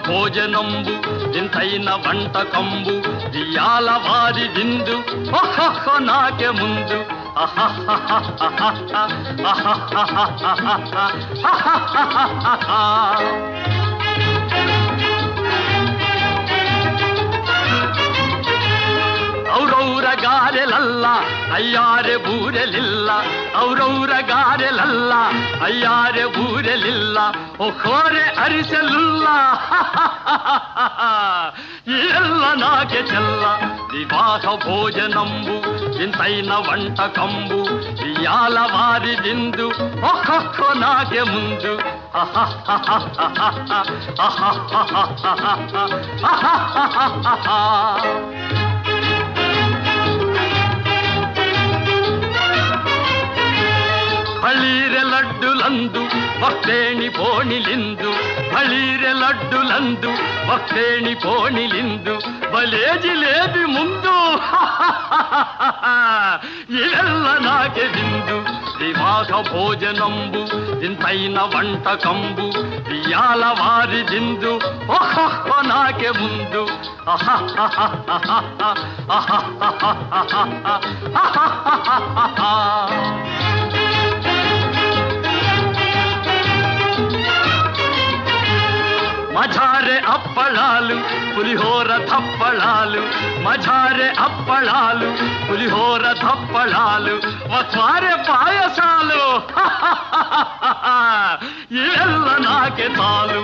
భోజనంబు ఇంతైన వంటకంబు ఇయాల వారి విందు నాకే ముందు ಔರೌರ ಗಾರೆಲಲ್ಲ ಅಯ್ಯಾರೆ ಬೂರೆಲಿಲ್ಲ ಔರೌರ ಗಾರೆಲಲ್ಲ ಅಯ್ಯಾರೆ ಬೂರೆಲಿಲ್ಲ ಓಖೋರೆ ಅರಿಸಲಿಲ್ಲ ಎಲ್ಲ ನಾಗೆ ಚೆಲ್ಲ ವಿವಾಹ ಭೋಜನಂಬು ಇಂತೈನ వంటకంబు ఇయాల వారి విందు నాకే ముందు ಬಳೀರೆ ಲಡ್ಡುಲಂದು ಭಕ್ತೇಣಿ ಪೋಣಿಲಿಂದು ಬಳೀರೆ ಲಡ್ಡುಲಂದು ಭಕ್ತೇಣಿ ಪೋಣಿಲಿಂದು ಬಲೇ ಜಿಲೇಬಿ ಮುಂದು ಇವೆಲ್ಲ ನಾಗೆ ಬಿಂದು ವಿವಾಹ ಭೋಜನಂಬು ಇಂತೈನ వంటకంబు ఇయాల వారి విందు నాకే ముందు మజారే అప్పళాలు పులిహోర థప్పళాలు మజారే అప్పళాలు పులిహోర థప్పళాలు వస్వారే పాయసాలు ఇವೆಲ್ಲ నాకే చాలు